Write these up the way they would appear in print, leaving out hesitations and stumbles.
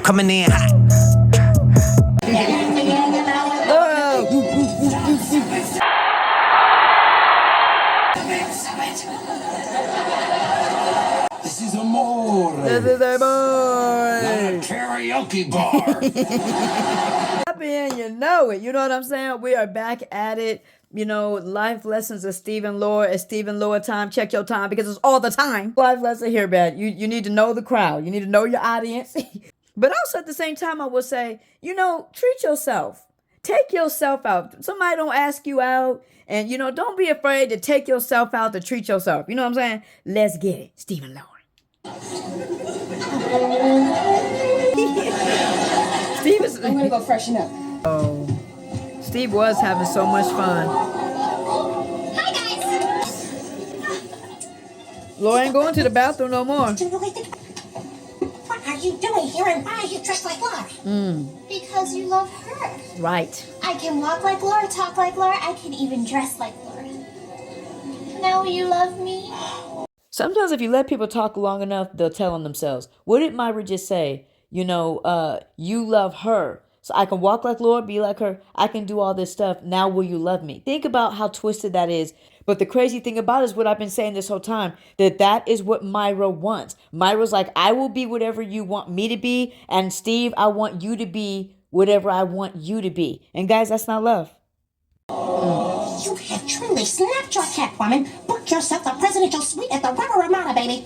coming in hot. This is amore. This is a boy. Not a karaoke bar. Happy and you know it. You know what I'm saying? We are back at it. You know, life lessons of Steve and Laura. It's Steve and Laura time. Check your time because it's all the time. Life lesson here, man. You need to know the crowd. You need to know your audience. But also at the same time, I will say, you know, treat yourself. Take yourself out. Somebody don't ask you out. And, you know, don't be afraid to take yourself out to treat yourself. You know what I'm saying? Let's get it. Steve and Laura. Steve is... I'm gonna go freshen up. Oh, Steve was having so much fun. Hi, guys. Laura ain't going to the bathroom no more. What are you doing here and why are you dressed like Laura? Because you love her. Right. I can walk like Laura, talk like Laura, I can even dress like Laura. Now you love me? Sometimes if you let people talk long enough, they'll tell on themselves. What did Myra just say? You know, you love her. So I can walk like Laura, be like her. I can do all this stuff. Now will you love me? Think about how twisted that is. But the crazy thing about it is what I've been saying this whole time, that is what Myra wants. Myra's like, I will be whatever you want me to be. And Steve, I want you to be whatever I want you to be. And guys, that's not love. You have truly snapped your cap, woman. Book yourself a presidential suite at the Rubber Ramada, baby.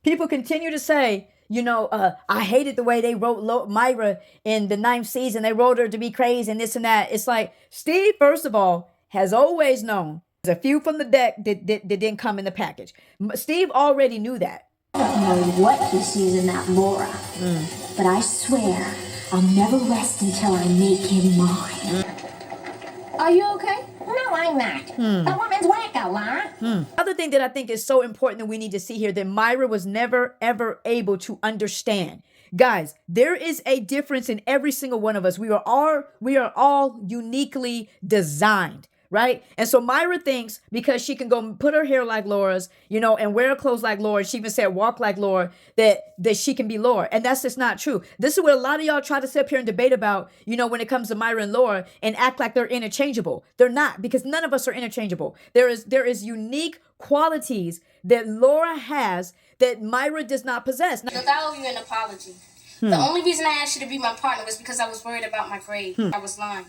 People continue to say, you know, I hated the way they wrote Myra in the 9th season. They wrote her to be crazy and this and that. It's like, Steve, first of all, has always known there's a few from the deck that didn't come in the package. Steve already knew that. I don't know what he sees in that Laura, but I swear I'll never rest until I make him mine. Are you okay? No, I'm not. The woman's wacko, Laura. Other thing that I think is so important that we need to see here that Myra was never, ever able to understand. Guys, there is a difference in every single one of us. We are all uniquely designed. Right? And so Myra thinks because she can go put her hair like Laura's, you know, and wear clothes like Laura, she even said walk like Laura, that she can be Laura. And that's just not true. This is what a lot of y'all try to sit up here and debate about, you know, when it comes to Myra and Laura and act like they're interchangeable. They're not, because none of us are interchangeable. There is unique qualities that Laura has that Myra does not possess. Look, I owe you an apology. The only reason I asked you to be my partner was because I was worried about my grade. I was lying.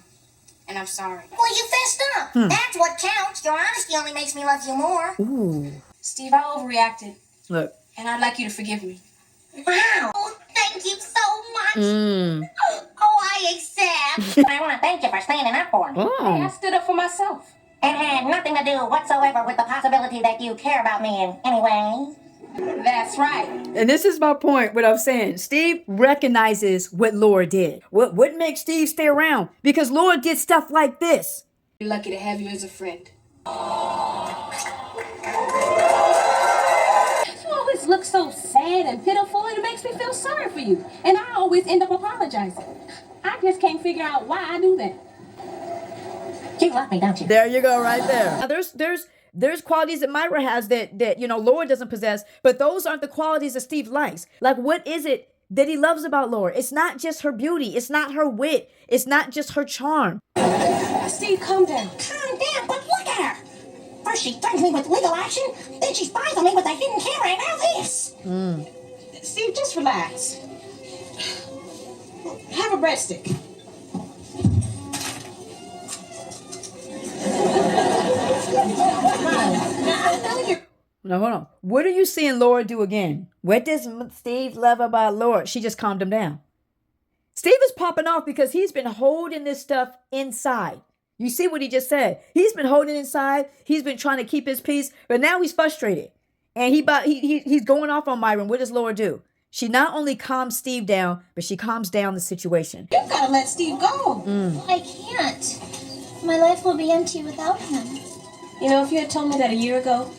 And I'm sorry. Well, you fessed up. That's what counts. Your honesty only makes me love you more. Ooh. Steve, I overreacted. Look. And I'd like you to forgive me. Wow. Oh, thank you so much. Oh, I accept. I want to thank you for standing up for me. Hey, I stood up for myself. It had nothing to do whatsoever with the possibility that you care about me in any way. That's right. And this is my point, what I'm saying. Steve recognizes what Laura did. What makes Steve stay around? Because Laura did stuff like this. We're lucky to have you as a friend. You always look so sad and pitiful, and it makes me feel sorry for you. And I always end up apologizing. I just can't figure out why I do that. You love me, don't you? There you go, right there. Now, there's qualities that Myra has that you know Laura doesn't possess, but those aren't the qualities that Steve likes. Like, what is it that he loves about Laura? It's not just her beauty. It's not her wit. It's not just her charm. Steve, calm down. Calm down, but look at her. First she threatens me with legal action, then she spies on me with a hidden camera, and now this. Steve, just relax. Have a breadstick. Now, hold on. What are you seeing Laura do again? What does Steve love about Laura? She just calmed him down. Steve is popping off because he's been holding this stuff inside. You see what he just said? He's been holding it inside. He's been trying to keep his peace, but now he's frustrated. And he's going off on Myron. What does Laura do? She not only calms Steve down, but she calms down the situation. You gotta let Steve go. I can't. My life will be empty without him. You know, if you had told me that a year ago,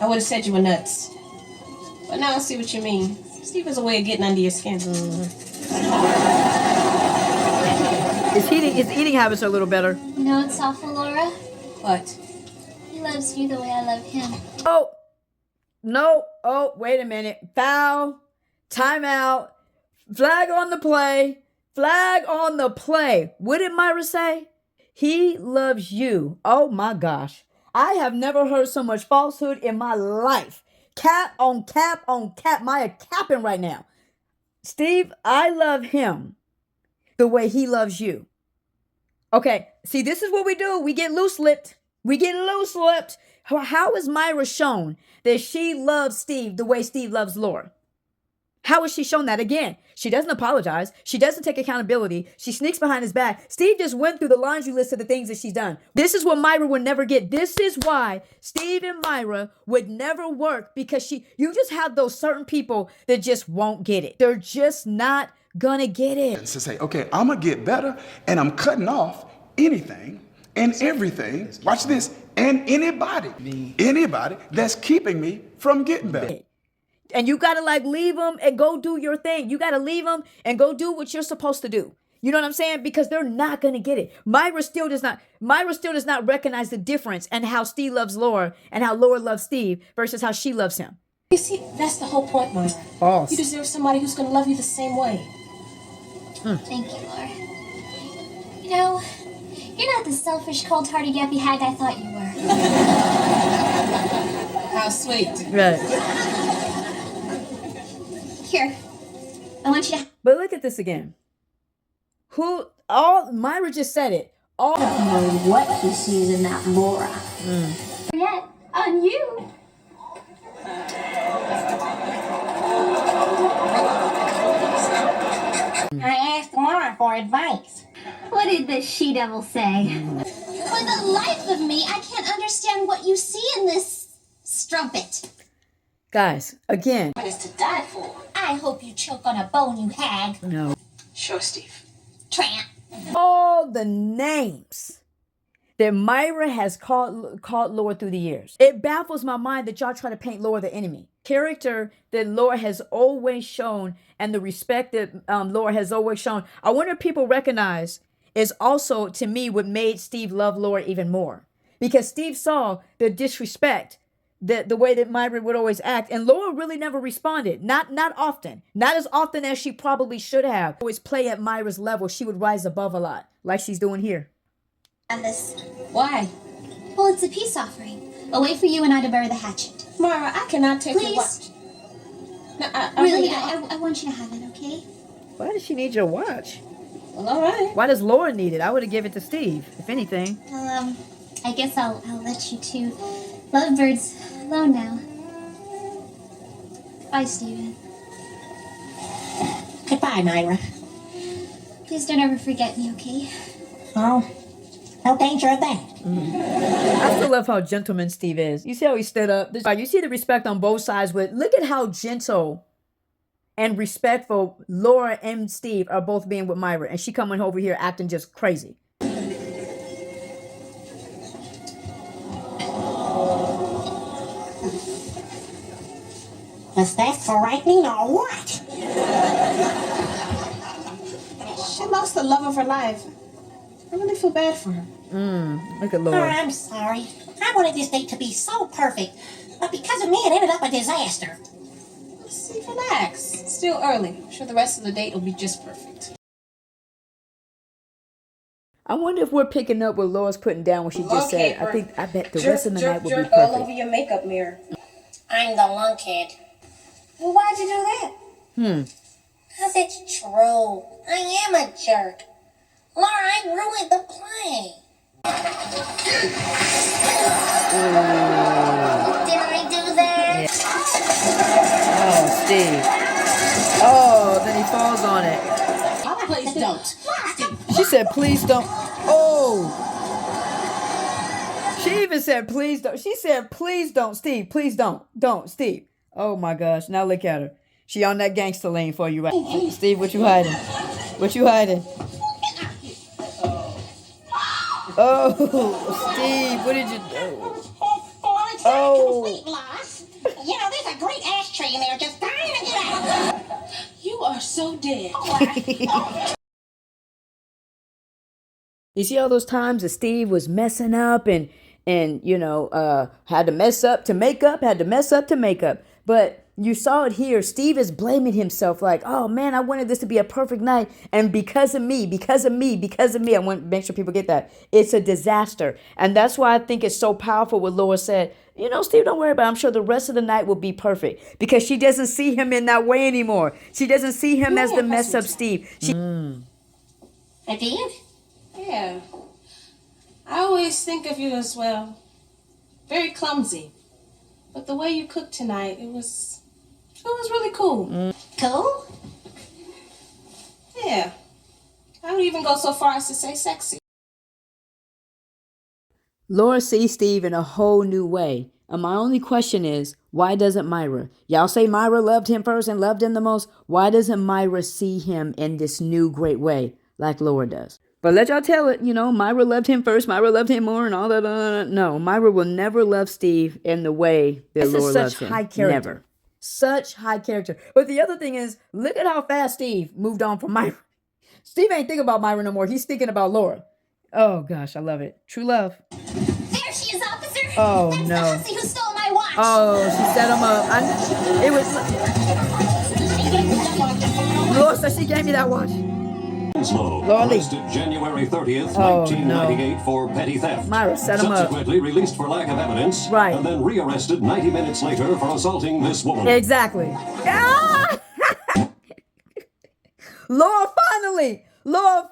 I would have said you were nuts. But now I see what you mean. Steve is a way of getting under your skin. His eating habits are a little better. You know it's awful, Laura? What? He loves you the way I love him. Oh, no. Oh, wait a minute. Foul. Timeout. Flag on the play. Flag on the play. What did Myra say? He loves you. Oh my gosh. I have never heard so much falsehood in my life. Cap on cap on cap. Maya capping right now. Steve, I love him the way he loves you. Okay, see, this is what we do. We get loose-lipped. We get loose-lipped. How is Myra shown that she loves Steve the way Steve loves Laura? How is she shown that? Again, she doesn't apologize. She doesn't take accountability. She sneaks behind his back. Steve just went through the laundry list of the things that she's done. This is what Myra would never get. This is why Steve and Myra would never work, because you just have those certain people that just won't get it. They're just not gonna get it. To say, okay, I'm gonna get better, and I'm cutting off anything and everything, watch this, and anybody that's keeping me from getting better. And you gotta leave them and go do your thing. You gotta leave them and go do what you're supposed to do. You know what I'm saying? Because they're not gonna get it. Myra still does not recognize the difference in how Steve loves Laura and how Laura loves Steve versus how she loves him. You see, that's the whole point, Myra. False. You deserve somebody who's going to love you the same way. Thank you, Laura. You know, you're not the selfish, cold-hearted, yappy hag I thought you were. How sweet. Right. Here, I want you to... But look at this again. Myra just said it. I don't know what he sees in that Laura. Yet, on you. I asked Laura for advice. What did the she-devil say? For the life of me, I can't understand what you see in this strumpet. Guys, again. What is to die for? I hope you choke on a bone, you hag. No. Sure, Steve. Tramp. All the names that Myra has called Laura through the years. It baffles my mind that y'all try to paint Laura the enemy. Character that Laura has always shown and the respect that Laura has always shown. I wonder if people recognize is also, to me, what made Steve love Laura even more. Because Steve saw the disrespect, the way that Myra would always act, and Laura really never responded. Not often. Not as often as she probably should have. Always play at Myra's level. She would rise above a lot, like she's doing here. And this... Why? Well, it's a peace offering. A way for you and I to bury the hatchet. Myra, I cannot take your Please? watch. No, Really, don't. I want you to have it, okay? Why does she need your watch? Well, all right. Why does Laura need it? I would have given it to Steve, if anything. Well, I guess I'll let you two lovebirds alone now. Bye, Steven. Goodbye, Myra. Please don't ever forget me, okay? Oh, no danger of that. I still love how gentleman Steve is. You see how he stood up? You see the respect on both sides. But look at how gentle and respectful Laura and Steve are both being with Myra. And she coming over here acting just crazy. Was that frightening or what? She lost the love of her life. I really feel bad for her. Look at Oh, Laura. I'm sorry. I wanted this date to be so perfect. But because of me, it ended up a disaster. See, relax. It's still early. I'm sure the rest of the date will be just perfect. I wonder if we're picking up what Laura's putting down what she just Okay, said. I bet the rest of the night will be jerk all over perfect. your makeup mirror. I'm the lunkhead. Well, why'd you do that? Because it's true. I am a jerk. Laura, I ruined the play. Did I do that? Oh, Steve. Oh, then he falls on it. Please don't. She said, please don't. Oh. She even said, please don't. She said, please don't, Steve. Please don't. Don't, Steve. Oh, my gosh. Now look at her. She on that gangster lane for you, right? Steve, what you hiding? What you hiding? Oh, Steve, what did you do? Oh, it's not a complete loss. You know, there's a great ashtray in there just dying to get out. You are so dead. You see all those times that Steve was messing up and you know, had to mess up to make up, had to mess up to make up. But you saw it here. Steve is blaming himself like, oh man, I wanted this to be a perfect night. And because of me, I want to make sure people get that. It's a disaster. And that's why I think it's so powerful what Laura said. You know, Steve, don't worry about it. I'm sure the rest of the night will be perfect because she doesn't see him in that way anymore. She doesn't see him as the mess up Steve. I did? Yeah. I always think of you as, well, very clumsy. But the way you cooked tonight, it was really cool. Cool? Yeah. I would even go so far as to say sexy. Laura sees Steve in a whole new way. And my only question is, why doesn't Myra? Y'all say Myra loved him first and loved him the most. Why doesn't Myra see him in this new great way like Laura does? But let y'all tell it, you know, Myra loved him first, Myra loved him more and all that. No, Myra will never love Steve in the way that Laura loves him. High character. Never. Such high character. But the other thing is, look at how fast Steve moved on from Myra. Steve ain't thinking about Myra no more. He's thinking about Laura. Oh, gosh, I love it. True love. There she is, officer. Oh, That's no. the hussy who stole my watch. Oh, she set him up. Laura said she gave me that watch. Winslow, Lolly. arrested January 30th, Oh, 1998 for petty theft. Myra set him up. Subsequently released for lack of evidence. Right. And then rearrested 90 minutes later for assaulting this woman. Exactly. Ah! Laura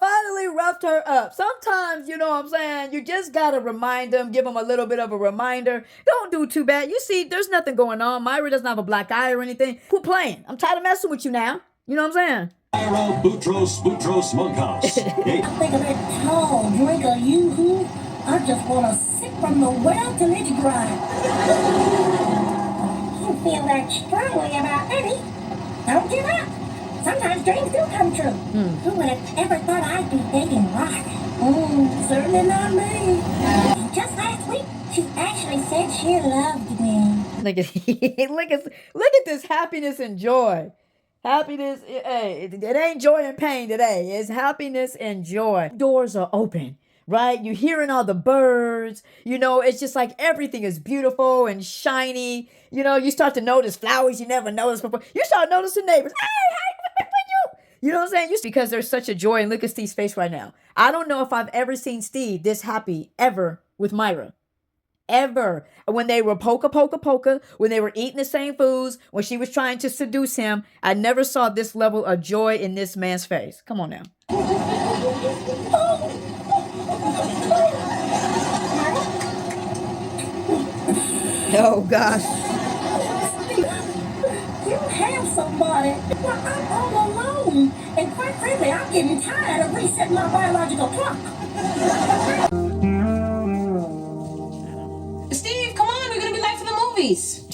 finally roughed her up. Sometimes, you know what I'm saying, you just got to remind them, give them a little bit of a reminder. Don't do too bad. You see, there's nothing going on. Myra doesn't have a black eye or anything. Quit playing. I'm tired of messing with you now. You know what I'm saying? Myra Boutros Smokehouse. Think of that tall drink of yoo-hoo. I just want to sip from the well till it's dry. You feel that strongly about Eddie? Don't give up. Sometimes dreams do come true. Who would have ever thought I'd be dating Rock? Certainly not me. And just last week, she actually said she loved me. Look at this happiness and joy. Happiness, hey, it ain't joy and pain today. It's happiness and joy. Doors are open, right? You're hearing all the birds. You know, it's just like everything is beautiful and shiny. You know, you start to notice flowers you never noticed before. You start noticing neighbors. Hey, you know what I'm saying? Just because there's such a joy. And look at Steve's face right now. I don't know if I've ever seen Steve this happy ever with Myra. Ever. When they were poka, when they were eating the same foods, when she was trying to seduce him, I never saw this level of joy in this man's face. Come on now. Oh, gosh. You have somebody. Well, I'm all alone. And quite frankly, I'm getting tired of resetting my biological clock. Steve, come on, we're gonna be late for the movies.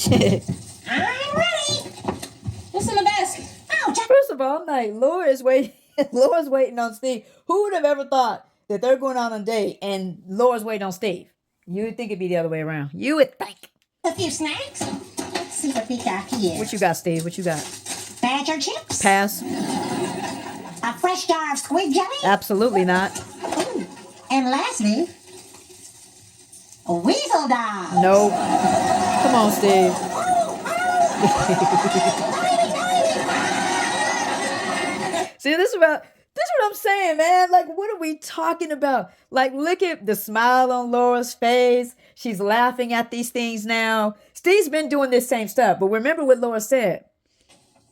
I'm ready. What's in the basket? Oh, just First of all, I'm like, Laura's waiting on Steve. Who would have ever thought that they're going on a date and Laura's waiting on Steve? You would think it'd be the other way around. You would think. a few snacks. Let's see what we got here. What you got, Steve? What you got? Badger chips. Pass. A fresh jar of squid jelly. Absolutely not. Ooh. And lastly, a weasel dog. Nope. Come on, Steve. See, this is what I'm saying, man. Like, what are we talking about? Like, look at the smile on Laura's face. She's laughing at these things now. Steve's been doing this same stuff, but remember what Laura said.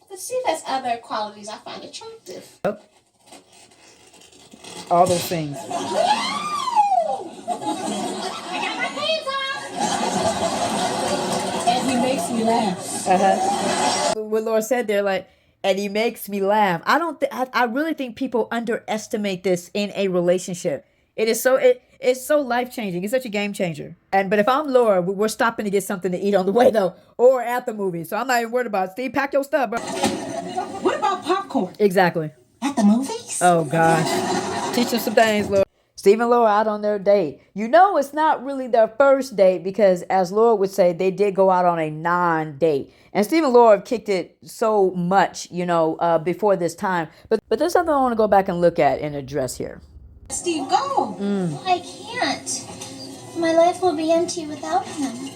But Steve has other qualities I find attractive. All those things. I got my pants on. And he makes me laugh. What Laura said there, like, and he makes me laugh. I really think people underestimate this in a relationship. It's so life-changing. It's such a game changer. But if I'm Laura, we're stopping to get something to eat on the way, though, or at the movie. So I'm not even worried about it. Steve, pack your stuff, bro. What about popcorn? Exactly. At the movies? Oh, gosh. Teach them some things, Laura. Steve and Laura out on their date. You know it's not really their first date because, as Laura would say, they did go out on a non-date. And Steve and Laura have kicked it so much, before this time. But there's something I want to go back and look at and address here. Steve, go. I can't. My life will be empty without him.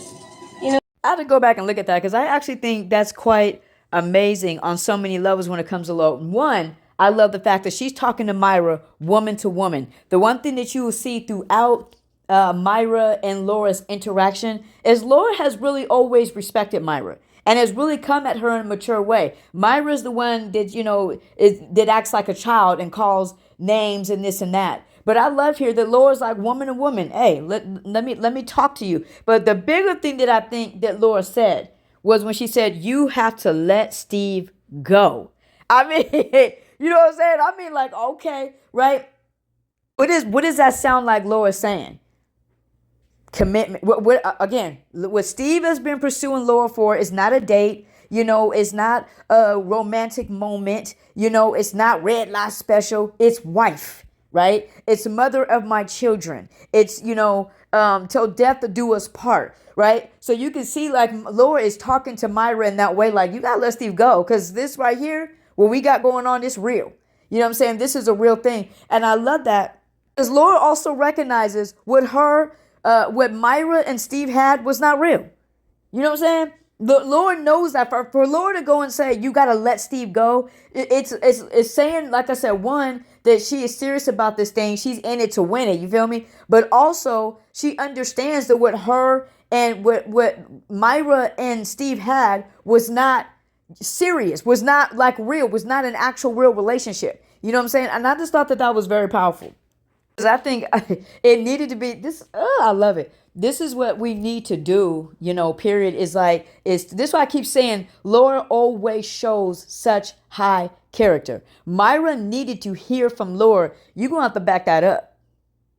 I had to go back and look at that because I actually think that's quite amazing on so many levels when it comes to Laura. One, I love the fact that she's talking to Myra woman to woman. The one thing that you will see throughout Myra and Laura's interaction is Laura has really always respected Myra and has really come at her in a mature way. Myra's the one that, that acts like a child and calls names and this and that. But I love here that Laura's like woman to woman. Hey, let me talk to you. But the bigger thing that I think that Laura said was when she said, you have to let Steve go. I mean, you know what I'm saying? I mean, like, okay, right? What does that sound like Laura saying? Commitment. Again, what Steve has been pursuing Laura for is not a date. It's not a romantic moment. It's not red light special. It's wife. Right? It's mother of my children. It's, till death do us part. Right? So you can see like Laura is talking to Myra in that way, like, you got to let Steve go. Because this right here, what we got going on, is real. You know what I'm saying? This is a real thing. And I love that. Because Laura also recognizes what Myra and Steve had was not real. You know what I'm saying? The Lord knows that for Laura to go and say, you got to let Steve go. It's saying, like I said, one, that she is serious about this thing. She's in it to win it. You feel me? But also she understands that what her and what Myra and Steve had was not serious, was not like real, was not an actual real relationship. You know what I'm saying? And I just thought that was very powerful. Because I think it needed to be this. I love it. This is what we need to do, period. Is this why I keep saying Laura always shows such high character. Myra needed to hear from Laura. You're going to have to back that up.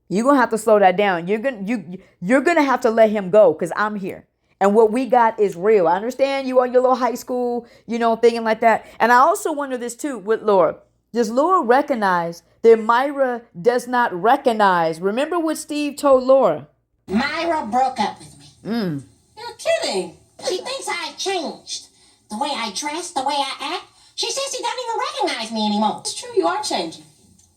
You're going to have to slow that down. You're going to have to let him go because I'm here. And what we got is real. I understand you on your little high school, thinking like that. And I also wonder this too with Laura. Does Laura recognize that Myra does not recognize? Remember what Steve told Laura? Myra broke up with me. You're kidding. She thinks I've changed. The way I dress, the way I act. She says she doesn't even recognize me anymore. It's true, you are changing.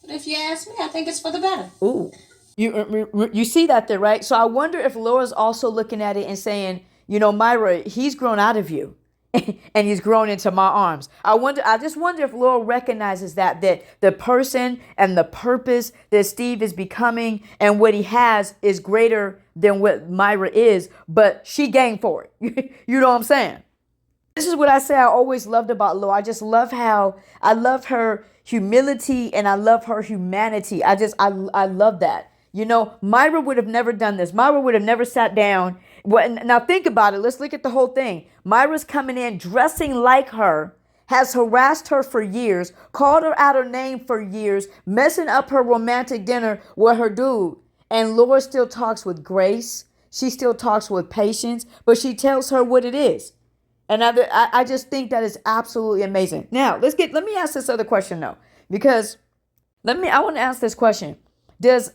But if you ask me, I think it's for the better. Ooh. You see that there, right? So I wonder if Laura's also looking at it and saying, Myra, he's grown out of you. And he's grown into my arms. I just wonder if Laura recognizes that the person and the purpose that Steve is becoming and what he has is greater than what Myra is, but she gained for it. You know what I'm saying? This is what I say I always loved about Laura. I just love I love her humility and I love her humanity. I love that. Myra would have never done this. Myra would have never sat down. Now think about it. Let's look at the whole thing. Myra's coming in dressing like her, has harassed her for years, called her out her name for years, messing up her romantic dinner with her dude. And Laura still talks with grace. She still talks with patience, but she tells her what it is. And I just think that is absolutely amazing. Now, let me ask this other question though, because I want to ask this question. Does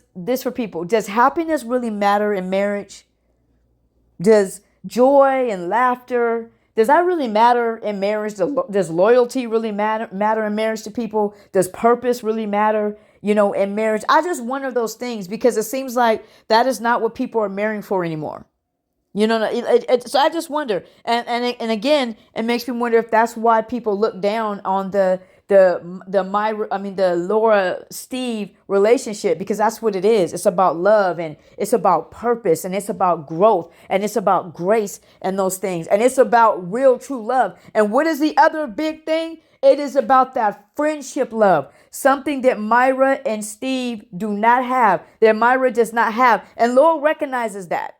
happiness really matter in marriage? Does joy and laughter, does that really matter in marriage? Does loyalty really matter in marriage to people? Does purpose really matter, in marriage? I just wonder those things because it seems like that is not what people are marrying for anymore. So I just wonder, and again, it makes me wonder if that's why people look down on the Laura Steve relationship, because that's what it is. It's about love and it's about purpose and it's about growth and it's about grace and those things. And it's about real true love. And what is the other big thing? It is about that friendship love, something that Myra and Steve do not have, that Myra does not have. And Laura recognizes that.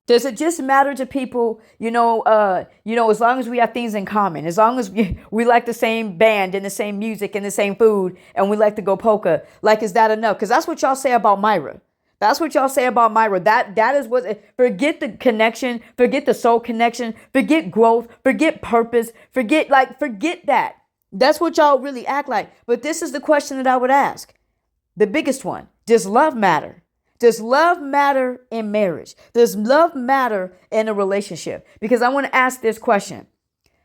Does it just matter to people, as long as we have things in common, as long as we like the same band and the same music and the same food and we like to go polka, is that enough? Because that's what y'all say about Myra. That's what y'all say about Myra. That is what, forget the connection, forget the soul connection, forget growth, forget purpose, forget that. That's what y'all really act like. But this is the question that I would ask. The biggest one, does love matter? Does love matter in marriage? Does love matter in a relationship? Because I want to ask this question.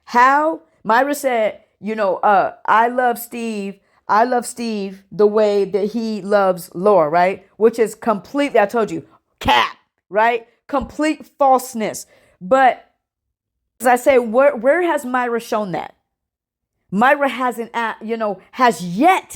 How Myra said, I love Steve the way that he loves Laura, right? Which is completely, I told you, cap, right? Complete falseness. But as I say, where has Myra shown that? Myra hasn't, has yet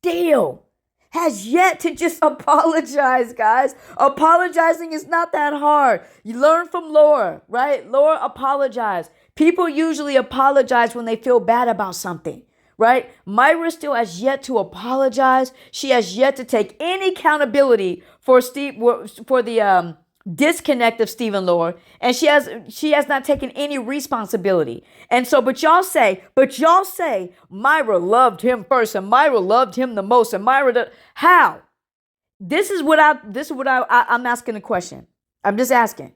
to just apologize, guys. Apologizing is not that hard. You learn from Laura, right? Laura apologized. People usually apologize when they feel bad about something, right? Myra still has yet to apologize. She has yet to take any accountability for the disconnect of Steve and Laura, and she has not taken any responsibility. And so, but y'all say Myra loved him first, and Myra loved him the most, and how? This is what I'm asking a question. I'm just asking.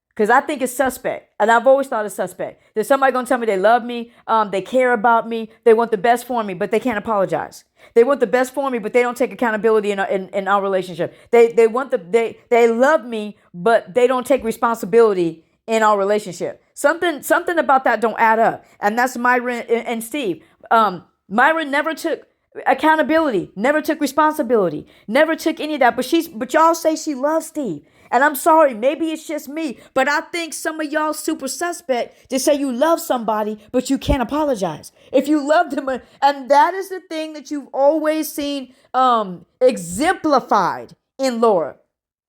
Because I think it's suspect. And I've always thought it's suspect. There's somebody going to tell me they love me. They care about me. They want the best for me, but they can't apologize. They want the best for me, but they don't take accountability in our relationship. They love me, but they don't take responsibility in our relationship. Something about that don't add up. And that's Myra and Steve. Myra never took accountability, never took responsibility, never took any of that. But y'all say she loves Steve. And I'm sorry, maybe it's just me, but I think some of y'all super suspect to say you love somebody, but you can't apologize. If you love them, and that is the thing that you've always seen exemplified in Laura.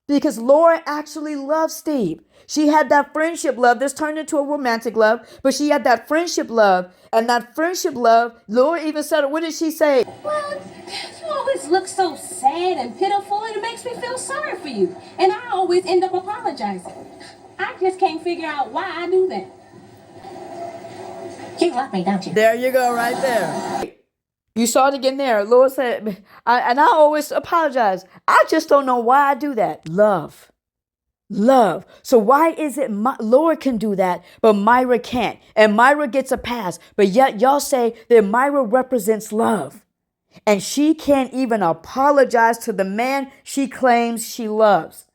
Because Laura actually loves Steve. She had that friendship love. This turned into a romantic love, but she had that friendship love. And that friendship love, Laura even said, what did she say? Well, you always look so sad and pitiful, and it makes me feel sorry for you. And I always end up apologizing. I just can't figure out why I do that. You love me, don't you? There you go, right there. You saw it again there. Laura said, I always apologize. I just don't know why I do that. Love. So why is it Laura can do that, but Myra can't? And Myra gets a pass, but yet y'all say that Myra represents love. And she can't even apologize to the man she claims she loves.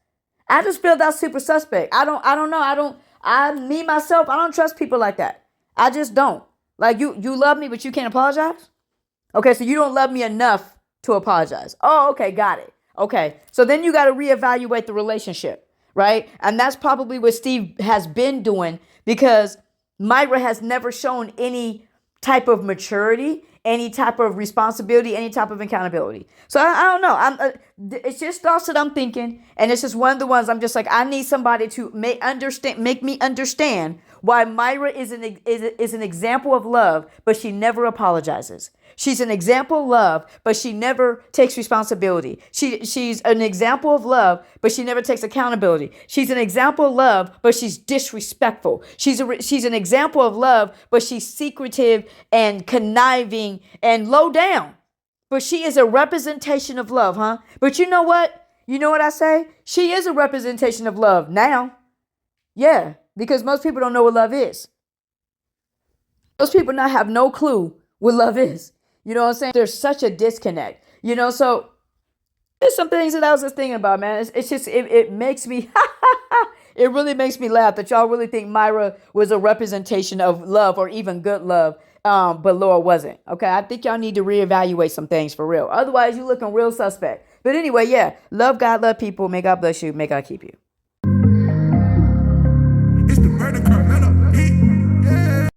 I just feel that's super suspect. I don't know. I don't trust people like that. I just don't. Like you love me, but you can't apologize? Okay, so you don't love me enough to apologize. Oh, okay, got it. Okay, so then you got to reevaluate the relationship, right? And that's probably what Steve has been doing, because Myra has never shown any type of maturity, any type of responsibility, any type of accountability. So I don't know. It's just thoughts that I'm thinking, and it's just one of the ones I'm just like, I need somebody to make me understand why Myra is an example of love, but she never apologizes. She's an example of love, but she never takes responsibility. She's an example of love, but she never takes accountability. She's an example of love, but she's disrespectful. She's an example of love, but she's secretive and conniving and low down. But she is a representation of love, huh? But you know what? You know what I say? She is a representation of love now. Yeah, because most people don't know what love is. Most people now have no clue what love is. You know what I'm saying? There's such a disconnect, so there's some things that I was just thinking about, man. It's just, it makes me, it really makes me laugh that y'all really think Myra was a representation of love or even good love, but Laura wasn't. Okay, I think y'all need to reevaluate some things for real. Otherwise, you're looking real suspect. But anyway, yeah, love God, love people. May God bless you. May God keep you.